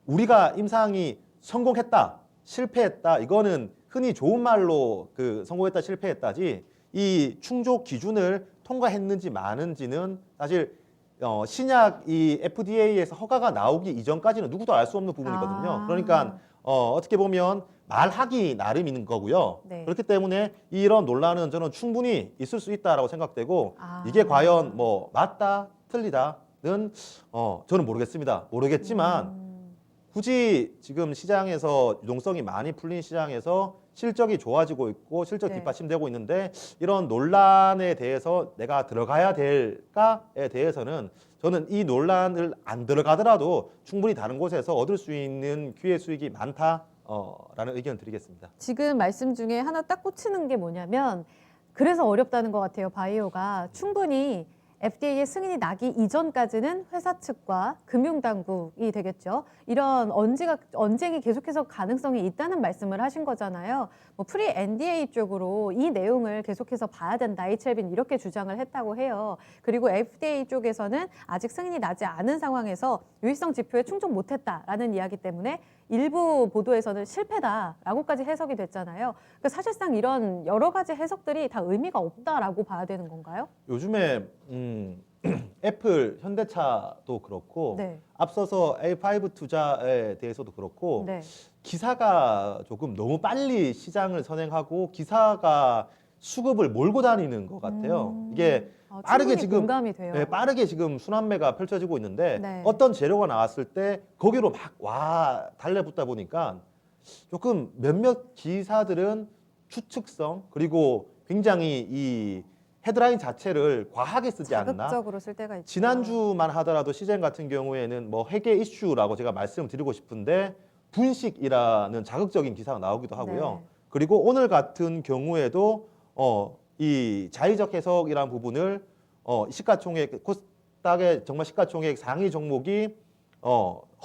우리가 임상이 성공했다, 실패했다 이거는 흔히 좋은 말로 그 성공했다 실패했다지 이 충족 기준을 통과했는지 마는지는 사실 신약 이 FDA에서 허가가 나오기 이전까지는 누구도 알 수 없는 부분이거든요. 아. 그러니까 어떻게 보면 말하기 나름인 거고요. 네. 그렇기 때문에 이런 논란은 저는 충분히 있을 수 있다라고 생각되고 아. 이게 과연 뭐 맞다 틀리다는 저는 모르겠습니다. 모르겠지만 굳이 지금 시장에서 유동성이 많이 풀린 시장에서 실적이 좋아지고 있고 실적 네. 뒷받침되고 있는데 이런 논란에 대해서 내가 들어가야 될까에 대해서는 저는 이 논란을 안 들어가더라도 충분히 다른 곳에서 얻을 수 있는 기회 수익이 많다라는 의견을 드리겠습니다. 지금 말씀 중에 하나 딱 꽂히는 게 뭐냐면 그래서 어렵다는 것 같아요. 바이오가 충분히 FDA의 승인이 나기 이전까지는 회사 측과 금융당국이 되겠죠. 이런 언쟁이 계속해서 가능성이 있다는 말씀을 하신 거잖아요. 뭐 프리 NDA 쪽으로 이 내용을 계속해서 봐야 된다. HLB는 이렇게 주장을 했다고 해요. 그리고 FDA 쪽에서는 아직 승인이 나지 않은 상황에서 유의성 지표에 충족 못했다라는 이야기 때문에 일부 보도에서는 실패다라고까지 해석이 됐잖아요. 그러니까 사실상 이런 여러 가지 해석들이 다 의미가 없다라고 봐야 되는 건가요? 요즘에 애플, 현대차도 그렇고 네. 앞서서 A5 투자에 대해서도 그렇고 네. 기사가 조금 너무 빨리 시장을 선행하고 기사가 수급을 몰고 다니는 것 같아요. 이게 빠르게 충분히 지금 공감이 돼요. 네, 빠르게 지금 순환매가 펼쳐지고 있는데 네. 어떤 재료가 나왔을 때 거기로 막 와 달려붙다 보니까 조금 몇몇 기사들은 추측성 그리고 굉장히 이 헤드라인 자체를 과하게 쓰지 않나. 자극적으로 쓸 때가 있죠. 지난주만 하더라도 시젠 같은 경우에는 뭐 회계 이슈라고 제가 말씀드리고 싶은데 분식이라는 자극적인 기사가 나오기도 하고요. 네. 그리고 오늘 같은 경우에도 이 자의적 해석이라는 부분을 시가총액 코스닥의 정말 시가총액 상위 종목이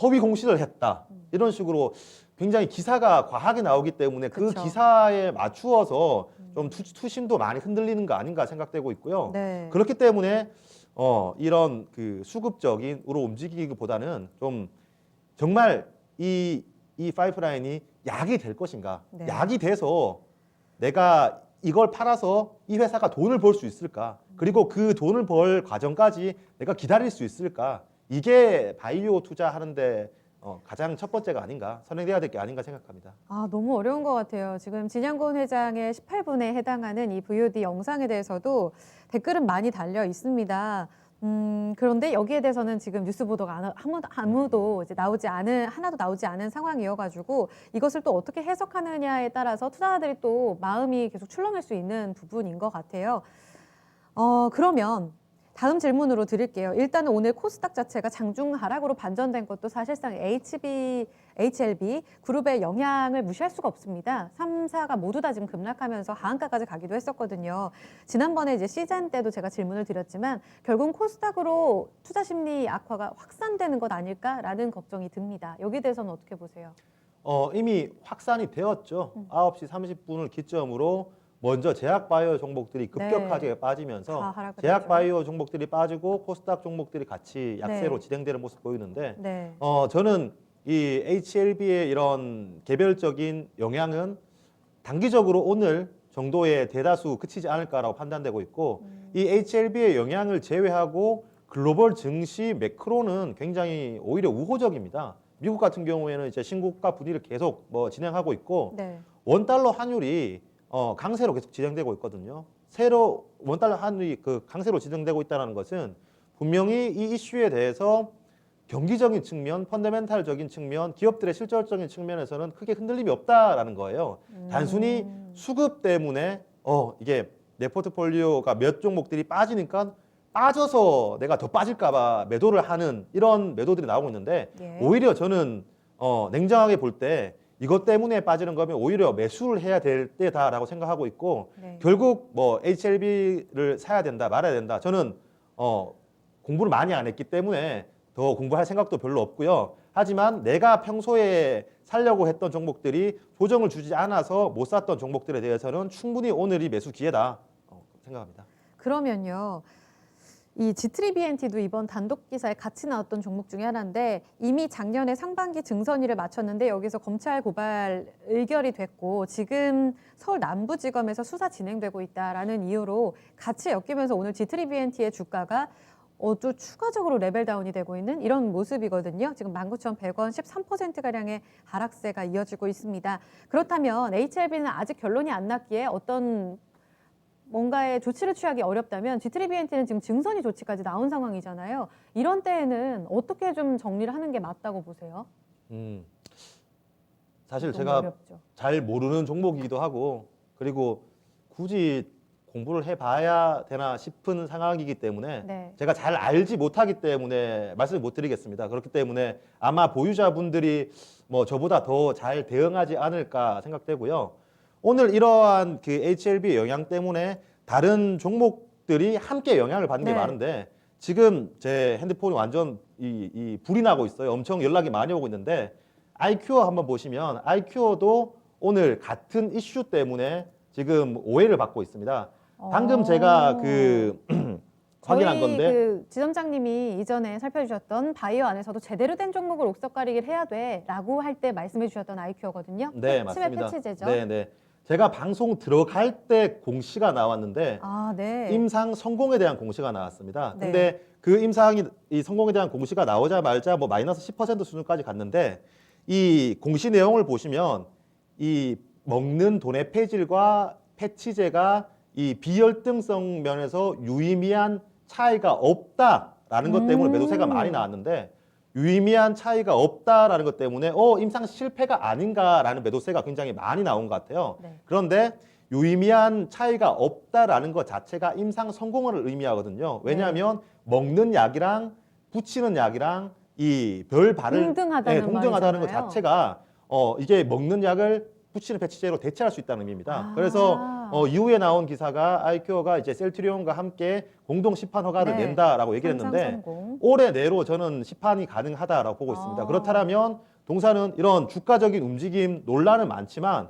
허위 공시를 했다 이런 식으로 굉장히 기사가 과하게 나오기 때문에 그 그쵸. 기사에 맞추어서 좀 투심도 많이 흔들리는 거 아닌가 생각되고 있고요. 네. 그렇기 때문에 이런 그 수급적인으로 움직이기보다는 좀 정말 이 파이프라인이 약이 될 것인가, 네. 약이 돼서 내가 이걸 팔아서 이 회사가 돈을 벌 수 있을까, 그리고 그 돈을 벌 과정까지 내가 기다릴 수 있을까, 이게 바이오 투자하는데 가장 첫 번째가 아닌가, 선행돼야 될 게 아닌가 생각합니다. 아, 너무 어려운 것 같아요. 지금 진양곤 회장의 18분에 해당하는 이 VOD 영상에 대해서도 댓글은 많이 달려 있습니다. 그런데 여기에 대해서는 지금 뉴스 보도가 아무도 이제 하나도 나오지 않은 상황이어가지고 이것을 또 어떻게 해석하느냐에 따라서 투자자들이 또 마음이 계속 출렁일 수 있는 부분인 것 같아요. 그러면 다음 질문으로 드릴게요. 일단은 오늘 코스닥 자체가 장중 하락으로 반전된 것도 사실상 HLB 그룹의 영향을 무시할 수가 없습니다. 3사가 모두 다 지금 급락하면서 하한가까지 가기도 했었거든요. 지난번에 이제 시즌 때도 제가 질문을 드렸지만 결국 코스닥으로 투자 심리 악화가 확산되는 것 아닐까라는 걱정이 듭니다. 여기에 대해서는 어떻게 보세요? 이미 확산이 되었죠. 9시 30분을 기점으로 먼저 제약바이오 종목들이 급격하게 네. 빠지면서 다 하락을 제약바이오 종목들이 빠지고 코스닥 종목들이 같이 약세로 네. 진행되는 모습 보이는데 네. 저는 이 HLB의 이런 개별적인 영향은 단기적으로 오늘 정도의 대다수 그치지 않을까라고 판단되고 있고 이 HLB의 영향을 제외하고 글로벌 증시 매크로는 굉장히 오히려 우호적입니다. 미국 같은 경우에는 이제 신고가 분위기를 계속 진행하고 있고 네. 원달러 환율이 강세로 계속 진행되고 있거든요. 원달러 환율이 그 강세로 진행되고 있다는 것은 분명히 이 이슈에 대해서 경기적인 측면, 펀더멘탈적인 측면, 기업들의 실질적인 측면에서는 크게 흔들림이 없다라는 거예요. 단순히 수급 때문에 이게 내 포트폴리오가 몇 종목들이 빠지니까 빠져서 내가 더 빠질까봐 매도를 하는 이런 매도들이 나오고 있는데 예. 오히려 저는 냉정하게 볼 때 이것 때문에 빠지는 거면 오히려 매수를 해야 될 때다라고 생각하고 있고 네. 결국 HLB를 사야 된다 말아야 된다 저는 공부를 많이 안 했기 때문에 더 공부할 생각도 별로 없고요. 하지만 내가 평소에 살려고 했던 종목들이 조정을 주지 않아서 못 샀던 종목들에 대해서는 충분히 오늘이 매수 기회다 생각합니다. 그러면요. 이 G3BNT도 이번 단독 기사에 같이 나왔던 종목 중에 하나인데 이미 작년에 상반기 증선위를 마쳤는데 여기서 검찰 고발 의결이 됐고 지금 서울 남부지검에서 수사 진행되고 있다라는 이유로 같이 엮이면서 오늘 G3BNT의 주가가 또 추가적으로 레벨 다운이 되고 있는 이런 모습이거든요. 지금 19,100원 13%가량의 하락세가 이어지고 있습니다. 그렇다면 HLB는 아직 결론이 안 났기에 어떤 뭔가의 조치를 취하기 어렵다면 G3BNT는 지금 증선이 조치까지 나온 상황이잖아요. 이런 때에는 어떻게 좀 정리를 하는 게 맞다고 보세요? 사실 너무 제가 어렵죠. 잘 모르는 종목이기도 하고 그리고 굳이 공부를 해봐야 되나 싶은 상황이기 때문에 네. 제가 잘 알지 못하기 때문에 말씀을 못 드리겠습니다. 그렇기 때문에 아마 보유자분들이 뭐 저보다 더 잘 대응하지 않을까 생각되고요. 오늘 이러한 그 HLB 영향 때문에 다른 종목들이 함께 영향을 받는 게 네. 많은데 지금 제 핸드폰이 완전 이 불이 나고 있어요. 엄청 연락이 많이 오고 있는데 아이큐어 한번 보시면 아이큐어도 오늘 같은 이슈 때문에 지금 오해를 받고 있습니다. 방금 제가 그 확인한 건데 그 지점장님이 이전에 살펴주셨던 바이오 안에서도 제대로 된 종목을 옥석가리기를 해야 돼라고 할 때 말씀해 주셨던 아이큐어거든요. 네, 치매 맞습니다. 패치제죠. 네, 네. 제가 방송 들어갈 때 공시가 나왔는데 아, 네. 임상 성공에 대한 공시가 나왔습니다. 네. 근데 그 임상이 이 성공에 대한 공시가 나오자마자 뭐 마이너스 10% 수준까지 갔는데 이 공시 내용을 보시면 이 먹는 도내 폐질과 패치제가 이 비열등성 면에서 유의미한 차이가 없다라는 것 때문에 매도세가 많이 나왔는데 유의미한 차이가 없다라는 것 때문에 임상 실패가 아닌가라는 매도세가 굉장히 많이 나온 것 같아요. 네. 그런데 유의미한 차이가 없다라는 것 자체가 임상 성공을 의미하거든요. 왜냐하면 먹는 약이랑 붙이는 약이랑 이 별 발을 동등하다는 동등하다는 것 말이잖아요. 자체가 이게 먹는 약을 붙이는 패치제로 대체할 수 있다는 의미입니다. 아. 그래서 이후에 나온 기사가 아이큐어가 이제 셀트리온과 함께 공동 시판 허가를 네. 낸다라고 얘기를 했는데 상상 성공. 올해 내로 저는 시판이 가능하다라고 보고 있습니다. 아. 그렇다면 동사는 이런 주가적인 움직임 논란은 많지만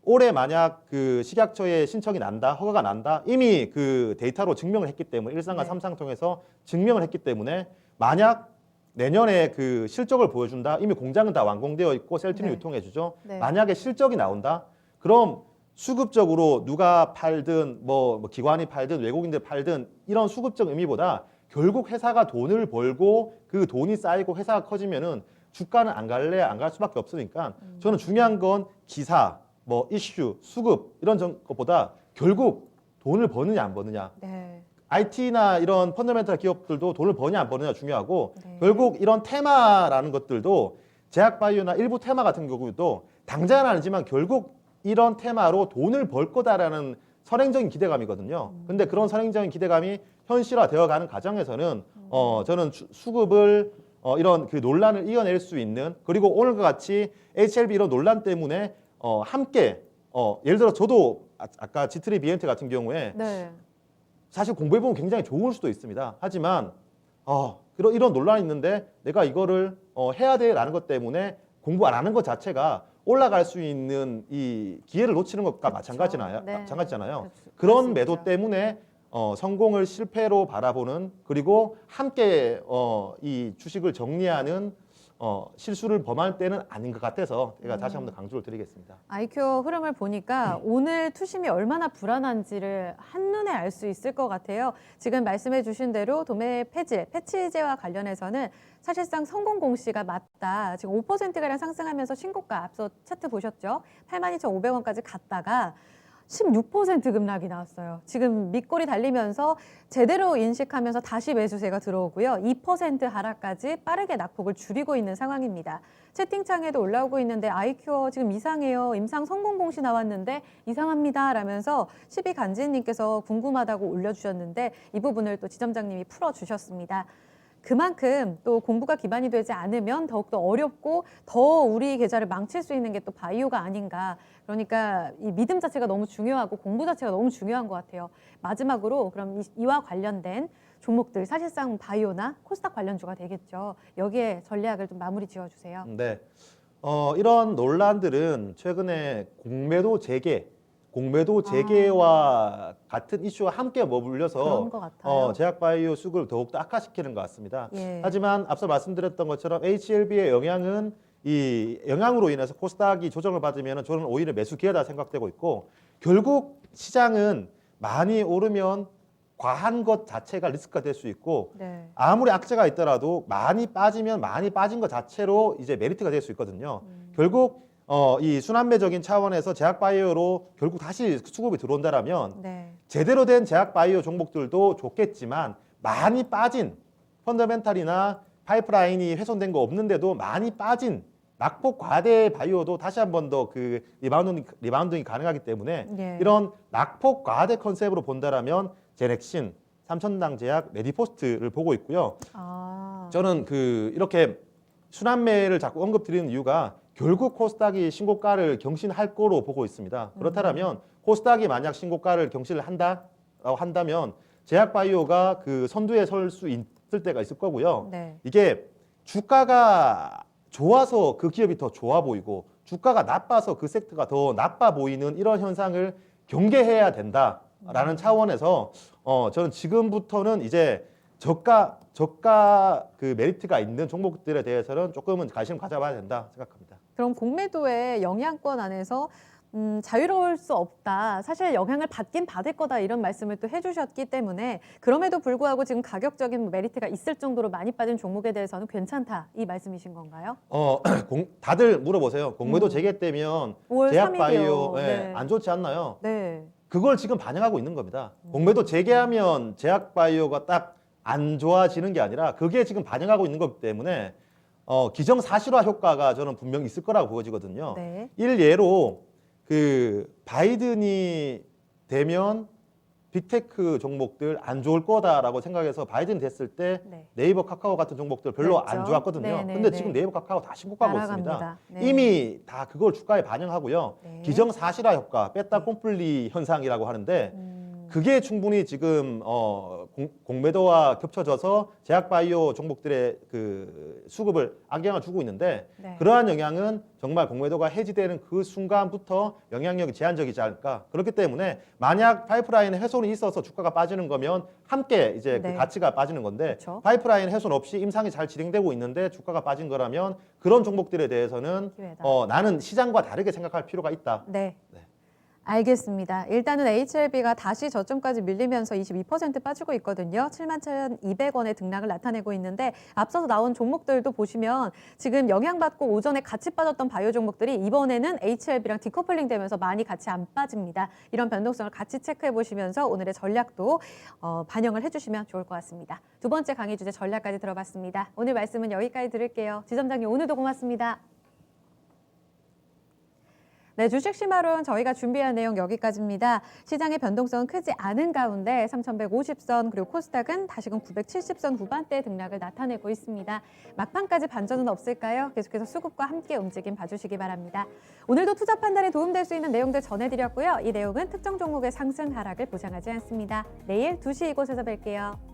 올해 만약 그 식약처에 신청이 난다, 허가가 난다, 이미 그 데이터로 증명을 했기 때문에 1상과 네. 3상 통해서 증명을 했기 때문에 만약 내년에 그 실적을 보여준다, 이미 공장은 다 완공되어 있고 셀트리온 네. 유통해주죠. 네. 만약에 실적이 나온다, 그럼 수급적으로 누가 팔든 뭐 기관이 팔든 외국인들 팔든 이런 수급적 의미보다 결국 회사가 돈을 벌고 그 돈이 쌓이고 회사가 커지면은 주가는 안 갈래 안 갈 수밖에 없으니까 저는 중요한 건 기사, 뭐 이슈, 수급 이런 것보다 결국 돈을 버느냐 안 버느냐. 네. IT나 이런 펀더멘탈 기업들도 돈을 버냐 안 버느냐 중요하고 네. 결국 이런 테마라는 것들도 제약바이오나 일부 테마 같은 경우도 당장은 아니지만 결국 이런 테마로 돈을 벌 거다라는 선행적인 기대감이거든요. 근데 그런 선행적인 기대감이 현실화되어 가는 과정에서는 저는 수급을 이런 그 논란을 이겨낼 수 있는 그리고 오늘과 같이 HLB 이런 논란 때문에 함께 예를 들어 저도 아까 G3BNT 같은 경우에 네. 사실 공부해보면 굉장히 좋을 수도 있습니다. 하지만 이런 논란이 있는데 내가 이거를 해야 돼라는 것 때문에 공부 안 하는 것 자체가 올라갈 수 있는 이 기회를 놓치는 것과 그렇죠. 마찬가지잖아요. 네. 마찬가지잖아요. 그럴 그런 수 매도 있죠. 때문에 성공을 실패로 바라보는 그리고 함께 이 주식을 정리하는 실수를 범할 때는 아닌 것 같아서 제가 다시 한번 강조를 드리겠습니다. 아이큐어 흐름을 보니까 오늘 투심이 얼마나 불안한지를 한눈에 알 수 있을 것 같아요. 지금 말씀해 주신 대로 도매 폐질, 패치제와 관련해서는 사실상 성공 공시가 맞다. 지금 5%가량 상승하면서 신고가 앞서 차트 보셨죠? 82,500원까지 갔다가 16% 급락이 나왔어요. 지금 밑골이 달리면서 제대로 인식하면서 다시 매수세가 들어오고요. 2% 하락까지 빠르게 낙폭을 줄이고 있는 상황입니다. 채팅창에도 올라오고 있는데 아이큐어 지금 이상해요. 임상 성공 공시 나왔는데 이상합니다. 라면서 12간지님께서 궁금하다고 올려주셨는데 이 부분을 또 지점장님이 풀어주셨습니다. 그만큼 또 공부가 기반이 되지 않으면 더욱더 어렵고 더 우리 계좌를 망칠 수 있는 게 또 바이오가 아닌가. 그러니까 이 믿음 자체가 너무 중요하고 공부 자체가 너무 중요한 것 같아요. 마지막으로 그럼 이와 관련된 종목들 사실상 바이오나 코스닥 관련주가 되겠죠. 여기에 전략을 좀 마무리 지어주세요. 네. 이런 논란들은 최근에 공매도 재개 공매도 재개와 같은 이슈와 함께 머물려서 그런 것 같아요. 제약바이오 수급을 더욱더 악화시키는 것 같습니다. 예. 하지만 앞서 말씀드렸던 것처럼 HLB의 영향은 이 영향으로 인해서 코스닥이 조정을 받으면 저는 오히려 매수 기회다 생각되고 있고, 결국 시장은 많이 오르면 과한 것 자체가 리스크가 될 수 있고, 네. 아무리 악재가 있더라도 많이 빠지면 많이 빠진 것 자체로 이제 메리트가 될 수 있거든요. 결국 이 순환매적인 차원에서 제약바이오로 결국 다시 수급이 들어온다라면 네. 제대로 된 제약바이오 종목들도 좋겠지만, 많이 빠진 펀더멘탈이나 파이프라인이 훼손된 거 없는데도 많이 빠진 낙폭 과대 바이오도 다시 한 번 더 그 리바운딩이 가능하기 때문에 예. 이런 낙폭 과대 컨셉으로 본다라면 제넥신, 삼천당 제약, 메디포스트를 보고 있고요. 아. 저는 이렇게 순환매를 자꾸 언급드리는 이유가 결국 코스닥이 신고가를 경신할 거로 보고 있습니다. 그렇다면 코스닥이 만약 신고가를 경신을 한다라고 한다면 제약바이오가 그 선두에 설 수 있을 때가 있을 거고요. 네. 이게 주가가 좋아서 그 기업이 더 좋아 보이고 주가가 나빠서 그 섹터가 더 나빠 보이는 이런 현상을 경계해야 된다라는 차원에서 저는 지금부터는 이제 저가 그 메리트가 있는 종목들에 대해서는 조금은 관심을 가져봐야 된다 생각합니다. 그럼 공매도의 영향권 안에서 자유로울 수 없다. 사실 영향을 받긴 받을 거다 이런 말씀을 또 해주셨기 때문에 그럼에도 불구하고 지금 가격적인 메리트가 있을 정도로 많이 빠진 종목에 대해서는 괜찮다 이 말씀이신 건가요? 다들 물어보세요. 공매도 재개되면 5월 제약바이오 3일이요. 네. 안 좋지 않나요? 네. 그걸 지금 반영하고 있는 겁니다. 공매도 재개하면 제약바이오가 딱 안 좋아지는 게 아니라 그게 지금 반영하고 있는 거기 때문에 기정사실화 효과가 저는 분명히 있을 거라고 보여지거든요. 네. 일예로 그 바이든이 되면 빅테크 종목들 안 좋을 거다라고 생각해서 바이든 됐을 때 네. 네이버, 카카오 같은 종목들 별로 안 그랬죠. 좋았거든요. 네, 근데 네, 지금 네. 네이버, 카카오 다 신고가고 있습니다. 날아갑니다. 네. 이미 다 그걸 주가에 반영하고요. 네. 기정사실화 효과, 뺐다 꼼플리 현상이라고 하는데 그게 충분히 지금 공매도와 겹쳐져서 제약바이오 종목들의 그 수급을 악영향을 주고 있는데 네. 그러한 영향은 정말 공매도가 해지되는 그 순간부터 영향력이 제한적이지 않을까. 그렇기 때문에 만약 파이프라인 훼손이 있어서 주가가 빠지는 거면 함께 이제 네. 그 가치가 빠지는 건데 그렇죠. 파이프라인 훼손 없이 임상이 잘 진행되고 있는데 주가가 빠진 거라면 그런 종목들에 대해서는 기회다. 나는 시장과 다르게 생각할 필요가 있다. 네. 네. 알겠습니다. 일단은 HLB가 다시 저점까지 밀리면서 22% 빠지고 있거든요. 71,200원의 등락을 나타내고 있는데 앞서서 나온 종목들도 보시면 지금 영향받고 오전에 같이 빠졌던 바이오 종목들이 이번에는 HLB랑 디커플링 되면서 많이 같이 안 빠집니다. 이런 변동성을 같이 체크해 보시면서 오늘의 전략도 반영을 해주시면 좋을 것 같습니다. 두 번째 강의 주제 전략까지 들어봤습니다. 오늘 말씀은 여기까지 들을게요. 지점장님 오늘도 고맙습니다. 네, 주식 시마론 저희가 준비한 내용 여기까지입니다. 시장의 변동성은 크지 않은 가운데 3,150선 그리고 코스닥은 다시금 970선 후반대 등락을 나타내고 있습니다. 막판까지 반전은 없을까요? 계속해서 수급과 함께 움직임 봐주시기 바랍니다. 오늘도 투자 판단에 도움될 수 있는 내용들 전해드렸고요. 이 내용은 특정 종목의 상승 하락을 보장하지 않습니다. 내일 2시 이곳에서 뵐게요.